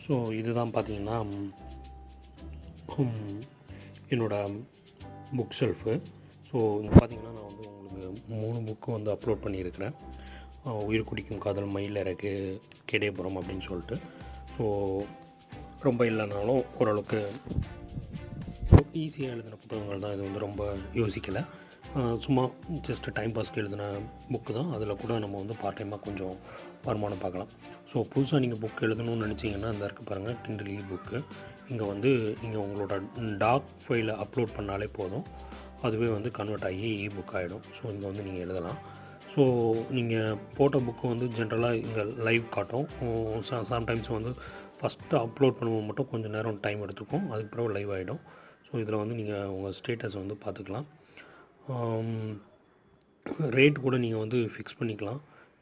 So இதுதான் பார்த்தீங்கன்னா என்னோடய புக் ஷெல்ஃபு. ஸோ இங்கே பார்த்தீங்கன்னா நான் வந்து உங்களுக்கு 3 புக்கு வந்து அப்லோட் பண்ணியிருக்கிறேன். உயிர் குடிக்கும் காதல், மயில் இறகு, கேடயபுரம் அப்படின்னு சொல்லிட்டு. ஸோ ரொம்ப இல்லைனாலும் ஓரளவுக்கு ஈஸியாக எழுதின புத்தகங்கள் தான். இது வந்து ரொம்ப யோசிக்கலை, சும்மா ஜஸ்ட்டு டைம் பாஸ்க்கு எழுதின புக்கு தான். அதில் கூட நம்ம வந்து பார்ட் டைமாக கொஞ்சம் வருமானம் பார்க்கலாம். ஸோ புதுசாக நீங்கள் புக் எழுதணும்னு நினச்சிங்கன்னா அந்த இருக்குது பாருங்கள், கிண்டில் புக்கு. இங்கே வந்து நீங்கள் உங்களோட டாக் ஃபைலை அப்லோட் பண்ணாலே போதும், அதுவே வந்து கன்வெர்ட் ஆகி புக் ஆகிடும். ஸோ இங்கே வந்து நீங்கள் எழுதலாம். ஸோ நீங்கள் போட்ட புக்கு வந்து ஜென்ரலாக இங்கே லைவ் காட்டும். சம்டைம்ஸ் வந்து ஃபஸ்ட்டு அப்லோட் பண்ணும்போது மட்டும் கொஞ்சம் நேரம் டைம் எடுத்துக்கும், அதுக்கப்புறம் லைவ் ஆகிடும். ஸோ இதில் வந்து நீங்கள் உங்கள் ஸ்டேட்டஸ் வந்து பார்த்துக்கலாம். ரேட் கூட நீங்கள் வந்து ஃபிக்ஸ் பண்ணிக்கலாம்.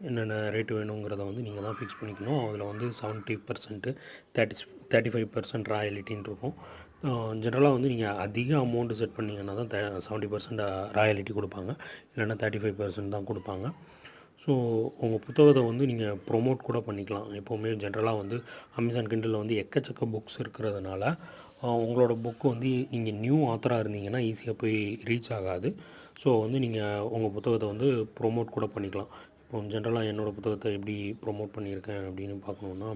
என்னென்ன ரேட்டு வேணுங்கிறத வந்து நீங்கள் தான் ஃபிக்ஸ் பண்ணிக்கணும். அதில் வந்து 70%, 35% ராயலிட்டின்னு இருக்கும். ஜென்ரலாக வந்து நீங்கள் அதிக அமௌண்ட்டு செட் பண்ணிங்கன்னா தான் 70% ராயலிட்டி கொடுப்பாங்க, இல்லைன்னா 35% தான் கொடுப்பாங்க. ஸோ உங்கள் புத்தகத்தை வந்து நீங்கள் ப்ரொமோட் கூட பண்ணிக்கலாம். எப்போவுமே ஜென்ரலாக வந்து அமேசான் கிண்டலில் வந்து எக்கச்சக்க புக்ஸ் இருக்கிறதுனால உங்களோட புக்கு வந்து நீங்கள் நியூ ஆத்தராக இருந்தீங்கன்னா ஈஸியாக போய் ரீச் ஆகாது. ஸோ வந்து நீங்கள் உங்கள் புத்தகத்தை வந்து ப்ரொமோட் கூட பண்ணிக்கலாம். இப்போ ஜென்ரலாக என்னோடய புத்தகத்தை எப்படி ப்ரொமோட் பண்ணியிருக்கேன் அப்படின்னு பார்க்கணுன்னா,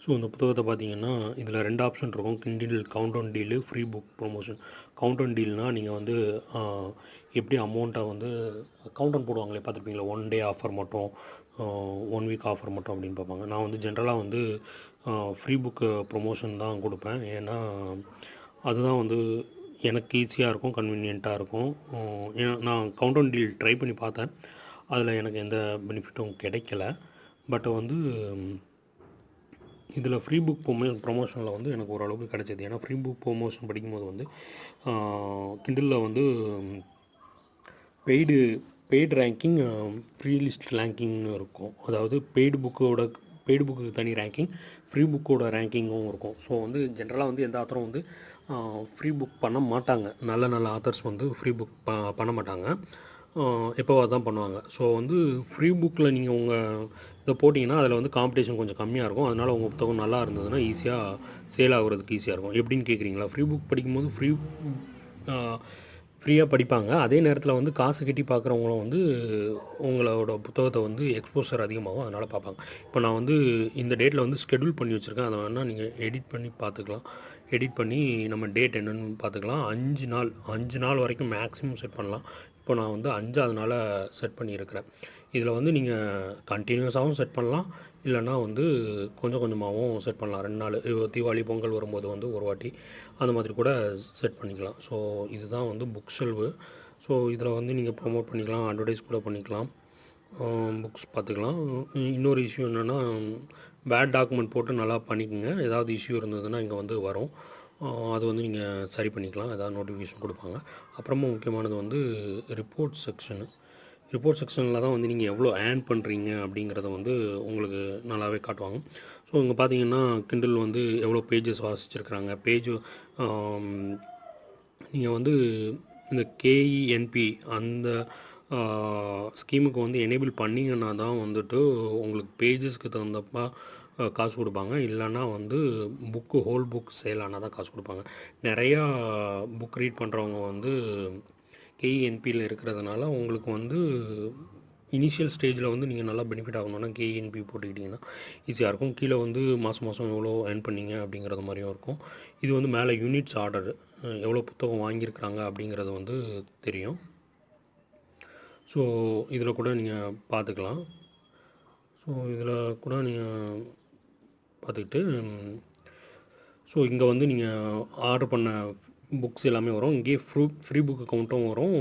ஸோ இந்த புத்தகத்தை பார்த்தீங்கன்னா இதில் 2 ஆப்ஷன் இருக்கும். Kindle countdown deal, free book promotion. Countdown டீல்னால் நீங்கள் வந்து எப்படி அமௌண்ட்டை வந்து கவுண்டவுன் போடுவாங்களே பார்த்துருப்பீங்களா, 1 டே ஆஃபர் மட்டும், 1 வீக் ஆஃபர் மட்டும் அப்படின்னு பார்ப்பாங்க. நான் வந்து ஜென்ரலாக வந்து ஃப்ரீ புக்கு ப்ரொமோஷன் தான் கொடுப்பேன். ஏன்னா அதுதான் வந்து எனக்கு ஈஸியாக இருக்கும், கன்வீனியண்ட்டாக இருக்கும். ஏன்னா நான் கவுண்டவுன் டீல் ட்ரை பண்ணி பார்த்தேன், அதில் எனக்கு எந்த பெனிஃபிட்டும் கிடைக்கல. பட் வந்து இதில் ஃப்ரீ புக் ப்ரொமோஷனில் வந்து எனக்கு ஓரளவுக்கு கிடச்சிது. ஏன்னா ஃப்ரீ புக் ப்ரொமோஷன் படிக்கும்போது வந்து கிண்டலில் வந்து பெய்டு ரேங்கிங், ஃப்ரீ லிஸ்ட் ரேங்கிங்னு இருக்கும். அதாவது பெய்டு புக்கு தனி ரேங்கிங், ஃப்ரீ புக்கோட ரேங்கிங்கும் இருக்கும். ஸோ வந்து ஜென்ரலாக வந்து எந்த ஆத்தரும் வந்து ஃப்ரீ புக் பண்ண மாட்டாங்க. நல்ல ஆத்தர்ஸ் வந்து ஃப்ரீ புக் பண்ண மாட்டாங்க, எப்போவாது தான் பண்ணுவாங்க. ஸோ வந்து ஃப்ரீ புக்கில் நீங்கள் உங்கள் இதை போட்டிங்கன்னா அதில் வந்து காம்படிஷன் கொஞ்சம் கம்மியாக இருக்கும். அதனால் உங்கள் புத்தகம் நல்லா இருந்ததுன்னா ஈஸியாக சேல் ஆகுறதுக்கு ஈஸியாக இருக்கும். எப்படின்னு கேட்குறீங்களா, ஃப்ரீ புக் படிக்கும்போது ஃப்ரீயாக படிப்பாங்க. அதே நேரத்தில் வந்து காசு கட்டி பார்க்குறவங்களும் வந்து உங்களோட புத்தகத்தை வந்து எக்ஸ்போஷர் அதிகமாகும், அதனால் பார்ப்பாங்க. இப்போ நான் வந்து இந்த டேட்டில் வந்து ஷெட்யூல் பண்ணி வச்சுருக்கேன், அதை வேணால் நீங்கள் எடிட் பண்ணி பார்த்துக்கலாம். எடிட் பண்ணி நம்ம டேட் என்னென்னு பார்த்துக்கலாம். 5 நாள் வரைக்கும் மேக்ஸிமம் செட் பண்ணலாம். இப்போ நான் வந்து 5ஆவது நாளாக செட் பண்ணியிருக்கிறேன். இதில் வந்து நீங்கள் கண்டினியூஸாகவும் செட் பண்ணலாம், இல்லைனா வந்து கொஞ்சம் கொஞ்சமாகவும் செட் பண்ணலாம். 2 நாள், தீபாவளி பொங்கல் வரும்போது வந்து ஒரு வாட்டி அந்த மாதிரி கூட செட் பண்ணிக்கலாம். ஸோ இதுதான் வந்து புக் ஷெல்ஃபு. ஸோ இதில் வந்து நீங்கள் ப்ரொமோட் பண்ணிக்கலாம், அட்வர்டைஸ் கூட பண்ணிக்கலாம், புக்ஸ் பார்த்துக்கலாம். இன்னொரு இஷ்யூ என்னென்னா, பேட் டாக்குமெண்ட் போட்டு நல்லா பண்ணிக்கோங்க. ஏதாவது இஷ்யூ இருந்ததுன்னா இங்கே வந்து வரும், அது வந்து நீங்கள் சரி பண்ணிக்கலாம், ஏதாவது நோட்டிஃபிகேஷன் கொடுப்பாங்க. அப்புறமா முக்கியமானது வந்து ரிப்போர்ட் செக்ஷனில் தான் வந்து நீங்கள் எவ்வளோ ஏர்ன் பண்ணுறீங்க அப்படிங்கிறத வந்து உங்களுக்கு நல்லாவே காட்டுவாங்க. ஸோ இங்கே பார்த்தீங்கன்னா கிண்டில் வந்து எவ்வளோ பேஜஸ் வாசிச்சிருக்கிறாங்க, நீங்கள் வந்து இந்த கேஇஎன்பி அந்த ஸ்கீமுக்கு வந்து எனேபிள் பண்ணிங்கன்னா தான் வந்துட்டு உங்களுக்கு பேஜஸ்க்கு தகுந்தப்போ காசு கொடுப்பாங்க. இல்லைன்னா வந்து ஹோல் புக் சேல் ஆனால் தான் காசு கொடுப்பாங்க. நிறையா புக் ரீட் பண்ணுறவங்க வந்து கேஇஎன்பியில் இருக்கிறதுனால உங்களுக்கு வந்து இனிஷியல் ஸ்டேஜில் வந்து நீங்கள் நல்லா பெனிஃபிட் ஆகணுன்னா கேஇஎன்பி போட்டுக்கிட்டிங்கன்னா ஈஸியாக இருக்கும். கீழே வந்து மாதம் எவ்வளோ ஏர்ன் பண்ணிங்க அப்படிங்கிறது மாதிரியும் இருக்கும். இது வந்து மேலே யூனிட்ஸ் ஆர்டர், எவ்வளோ புத்தகம் வாங்கியிருக்கிறாங்க அப்படிங்கிறது வந்து தெரியும். ஸோ இதில் கூட நீங்கள் பார்த்துக்கலாம். ஸோ இதில் கூட நீங்கள் பார்த்துக்கிட்டு, ஸோ இங்கே வந்து நீங்கள் ஆர்டர் பண்ண புக்ஸ் எல்லாமே வரும். இங்கேயே ஃப்ரீ புக்கு கவுண்ட்டும் வரும்,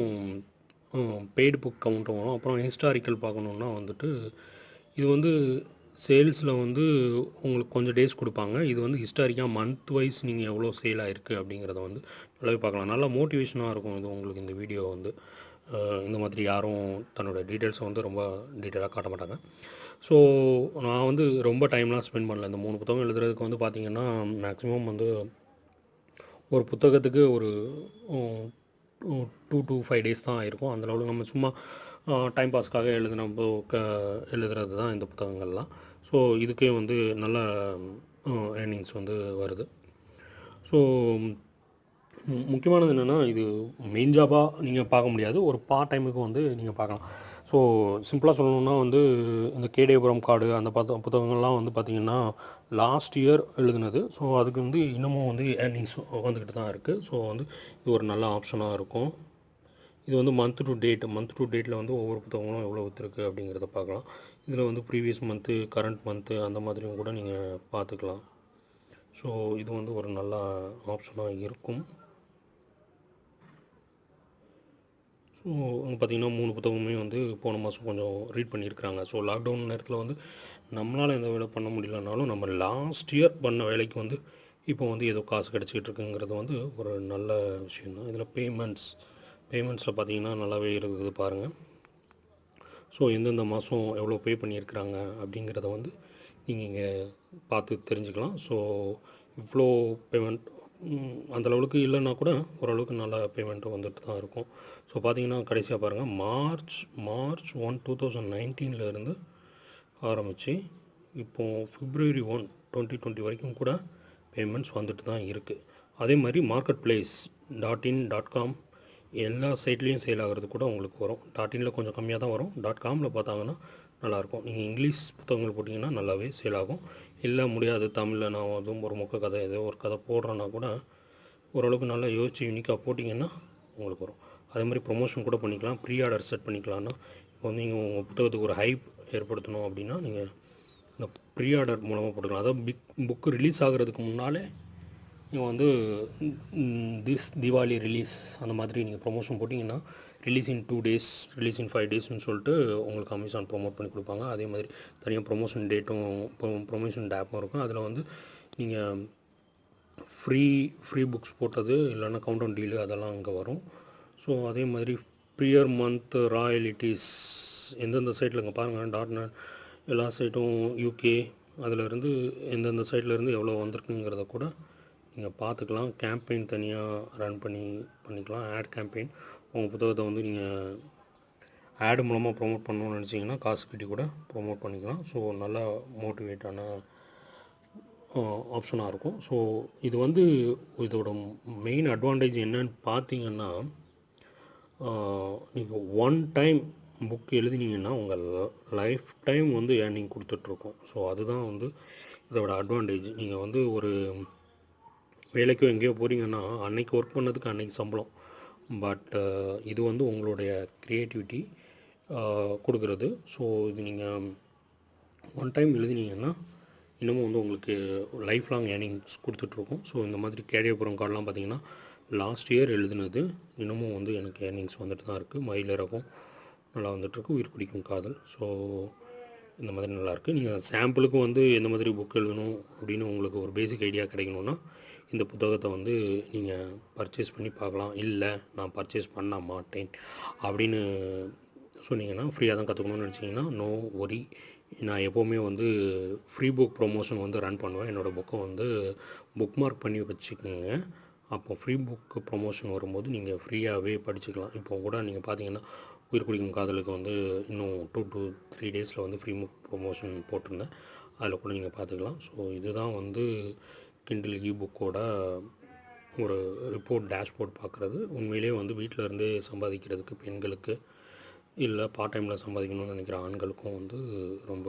பெய்டு புக் கவுண்ட்டும் வரும். அப்புறம் ஹிஸ்டாரிக்கல் பார்க்கணுன்னா வந்துட்டு இது வந்து சேல்ஸில் வந்து உங்களுக்கு கொஞ்சம் டேஸ் கொடுப்பாங்க. இது வந்து ஹிஸ்டாரிக்காக மந்த் வைஸ் நீங்கள் எவ்வளோ சேல் ஆகிருக்கு அப்படிங்கிறத வந்து நல்லாவே பார்க்கலாம். நல்லா மோட்டிவேஷனாக இருக்கும் இது உங்களுக்கு. இந்த வீடியோ வந்து இந்த மாதிரி யாரும் தன்னோட டீட்டெயில்ஸை வந்து ரொம்ப டீட்டெயிலாக காட்ட மாட்டாங்க. ஸோ நான் வந்து ரொம்ப டைம்லாம் ஸ்பெண்ட் பண்ணல. இந்த 3 புத்தகம் எழுதுறதுக்கு வந்து பார்த்திங்கன்னா மேக்ஸிமம் வந்து ஒரு புத்தகத்துக்கு ஒரு 2 to 5 டேஸ் தான் ஆயிருக்கும். அந்தளவுக்கு நம்ம சும்மா டைம் பாஸ்க்காக எழுதுறது தான் இந்த புத்தகங்கள்லாம். ஸோ இதுக்கே வந்து நல்ல ஏர்னிங்ஸ் வந்து வருது. ஸோ முக்கியமானது என்னென்னா, இது மெயின் ஜாபாக நீங்கள் பார்க்க முடியாது, ஒரு பார்ட் டைமுக்கு வந்து நீங்கள் பார்க்கலாம். ஸோ சிம்பிளாக சொல்லணுன்னா வந்து இந்த கேடியபுரம் காடு அந்த புத்தகங்கள்லாம் வந்து பார்த்திங்கன்னா லாஸ்ட் இயர் எழுதுனது. ஸோ அதுக்கு வந்து இன்னமும் வந்து ஏர்னிங்ஸ் வந்துக்கிட்டு தான் இருக்குது. ஸோ வந்து இது ஒரு நல்ல ஆப்ஷனாக இருக்கும். இது வந்து மந்த் டு டேட்டில் வந்து ஒவ்வொரு புத்தகங்களும் எவ்வளோ விற்றுருக்கு அப்படிங்கிறத பார்க்கலாம். இதில் வந்து ப்ரீவியஸ் மந்த்து, கரண்ட் மந்த்து அந்த மாதிரியும் கூட நீங்கள் பார்த்துக்கலாம். ஸோ இது வந்து ஒரு நல்ல ஆப்ஷனாக இருக்கும். ஸோ வந்து பார்த்திங்கன்னா 3 புத்தகமுமே வந்து போன மாதம் கொஞ்சம் ரீட் பண்ணியிருக்கிறாங்க. ஸோ லாக்டவுன் நேரத்தில் வந்து நம்மளால் எந்த வேலை பண்ண முடியலனாலும் நம்ம லாஸ்ட் இயர் பண்ண வேலைக்கு வந்து இப்போ வந்து ஏதோ காசு கிடச்சிக்கிட்டு இருக்குங்கிறது வந்து ஒரு நல்ல விஷயந்தான். இதில் பேமெண்ட்ஸில் பார்த்திங்கன்னா நல்லாவே இருக்குது பாருங்கள். ஸோ எந்தெந்த மாதம் எவ்வளோ பே பண்ணியிருக்கிறாங்க அப்படிங்கிறத வந்து நீங்கள் இங்கே பார்த்து தெரிஞ்சுக்கலாம். ஸோ இவ்வளோ பேமெண்ட் அந்த லெவலுக்கு இல்லைன்னா கூட ஓரளவுக்கு நல்ல பேமெண்ட்டு வந்துட்டு தான் இருக்கும். ஸோ பார்த்தீங்கன்னா கடைசியாக பாருங்கள், மார்ச் 1, 2019 இருந்து ஆரம்பித்து இப்போது February 1, 2020 வரைக்கும் கூட பேமெண்ட்ஸ் வந்துட்டு தான் இருக்குது. அதே மாதிரி மார்க்கெட் பிளேஸ் .in.com எல்லா சைட்லேயும் சேல் ஆகிறது கூட உங்களுக்கு வரும். .inல கொஞ்சம் கம்மியாக தான் வரும். .comல பார்த்தாங்கன்னா நல்லாயிருக்கும். நீங்கள் இங்கிலீஷ் புத்தகங்கள் போட்டிங்கன்னா நல்லாவே சேல் ஆகும். இல்லை முடியாது, தமிழில் நான் அதுவும் ஒரு மொக்க கதை ஏதோ ஒரு கதை போடுறேன்னா கூட ஓரளவுக்கு நல்லா யோசித்து யூனிக்காக போட்டிங்கன்னா உங்களுக்கு வரும். அதே மாதிரி ப்ரொமோஷன் கூட பண்ணிக்கலாம். ப்ரீ ஆர்டர் செட் பண்ணிக்கலாம்னா இப்போ வந்து நீங்கள் உங்கள் புத்தகத்துக்கு ஒரு ஹைப் ஏற்படுத்தணும் அப்படின்னா நீங்கள் இந்த ப்ரீ ஆர்டர் மூலமாக போட்டுக்கலாம். அதாவது புக்கு ரிலீஸ் ஆகிறதுக்கு முன்னாலே நீங்கள் வந்து திஸ் தீபாவளி ரிலீஸ் அந்த மாதிரி நீங்கள் ப்ரொமோஷன் போட்டிங்கன்னா ரிலீஸ் இன் 2 days, ரிலீஸ் இன் 5 daysன்னு சொல்லிட்டு உங்களுக்கு அமேசான் ப்ரொமோட் பண்ணி கொடுப்பாங்க. அதே மாதிரி தனியாக ப்ரொமோஷன் டேட்டும் ப்ரொமோஷன் டேப்பும் இருக்கும். அதில் வந்து நீங்கள் ஃப்ரீ புக்ஸ் போட்டது இல்லைன்னா கவுண்டவுன் டீலு அதெல்லாம் அங்கே வரும். ஸோ அதே மாதிரி ப்ரியர் மந்த் ராயலிட்டிஸ் எந்தெந்த சைட்டில் இங்கே பாருங்கள் .net எல்லா சைட்டும் யூகே அதிலேருந்து எந்தெந்த சைட்லேருந்து எவ்வளோ வந்திருக்குங்கிறத கூட நீங்கள் பார்த்துக்கலாம். கேம்பெயின் தனியாக ரன் பண்ணிக்கலாம். ஆட் கேம்பெயின் உங்கள் புத்தகத்தை வந்து நீங்கள் ஆடு மூலமாக ப்ரொமோட் பண்ணணும்னு நினச்சிங்கன்னா காசு கட்டி கூட ப்ரொமோட் பண்ணிக்கலாம். ஸோ நல்லா மோட்டிவேட்டான ஆப்ஷனாக இருக்கும். ஸோ இது வந்து இதோட மெயின் அட்வான்டேஜ் என்னன்னு பார்த்தீங்கன்னா, நீங்கள் ஒன் டைம் புக் எழுதினீங்கன்னா உங்கள் லைஃப் டைம் வந்து ஏர்னிங் கொடுத்துட்ருக்கோம். ஸோ அதுதான் வந்து இதோட அட்வான்டேஜ். நீங்கள் வந்து ஒரு வேலைக்கோ எங்கேயோ போகிறீங்கன்னா அன்றைக்கி ஒர்க் பண்ணதுக்கு அன்றைக்கி சம்பளம். பட் இது வந்து உங்களுடைய க்ரியேட்டிவிட்டி கொடுக்குறது. ஸோ இது நீங்கள் ஒன் டைம் எழுதினீங்கன்னா இன்னமும் வந்து உங்களுக்கு லைஃப் லாங் ஏர்னிங்ஸ் கொடுத்துட்ருக்கோம். ஸோ இந்த மாதிரி கேடியபுரம் கார்டெலாம் பார்த்திங்கன்னா லாஸ்ட் இயர் எழுதுனது இன்னமும் வந்து எனக்கு ஏர்னிங்ஸ் வந்துட்டு தான் இருக்குது. மயிலிறகும் நல்லா வந்துட்டுருக்கு. உயிர் குடிக்கும் காதல். ஸோ இந்த மாதிரி நல்லாயிருக்கு. நீங்கள் சாம்பிளுக்கு வந்து எந்த மாதிரி புக் எழுதணும் அப்படின்னு உங்களுக்கு ஒரு பேசிக் ஐடியா கிடைக்கணுன்னா இந்த புத்தகத்தை வந்து நீங்கள் பர்ச்சேஸ் பண்ணி பார்க்கலாம். இல்லை நான் பர்ச்சேஸ் பண்ண மாட்டேன் அப்படின்னு சொன்னீங்கன்னா, ஃப்ரீயாக தான் கற்றுக்கணும்னு நினச்சிங்கன்னா நோ ஒரி. நான் எப்போவுமே வந்து ஃப்ரீ புக் ப்ரொமோஷன் வந்து ரன் பண்ணுவேன். என்னோடய புக்கை வந்து புக் மார்க் பண்ணி வச்சுக்கோங்க. அப்போ ஃப்ரீ புக்கு ப்ரொமோஷன் வரும்போது நீங்கள் ஃப்ரீயாகவே படிச்சுக்கலாம். இப்போ கூட நீங்கள் பார்த்தீங்கன்னா உயிர் குடிக்கும் காதலுக்கு வந்து இன்னும் 2 to 3 days வந்து ஃப்ரீ புக் ப்ரொமோஷன் போட்டிருந்தேன். அதில் கூட நீங்கள் பார்த்துக்கலாம். ஸோ இதுதான் வந்து கிண்டில் புக்கோட ஒரு ரிப்போர்ட் டேஷ்போர்ட் பார்க்குறது. உண்மையிலே வந்து வீட்டில் இருந்தே சம்பாதிக்கிறதுக்கு பெண்களுக்கு இல்லை பார்ட் டைமில் சம்பாதிக்கணும்னு நினைக்கிற ஆண்களுக்கும் வந்து ரொம்ப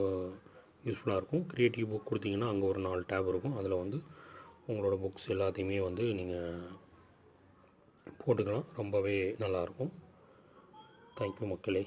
யூஸ்ஃபுல்லாக இருக்கும். க்ரியேட்டிவ் புக் கொடுத்தீங்கன்னா அங்கே ஒரு 4 டேப் இருக்கும். அதில் வந்து உங்களோட புக்ஸ் எல்லாத்தையுமே வந்து நீங்கள் போட்டுக்கலாம். ரொம்பவே நல்லாயிருக்கும். தேங்க்யூ மக்களே.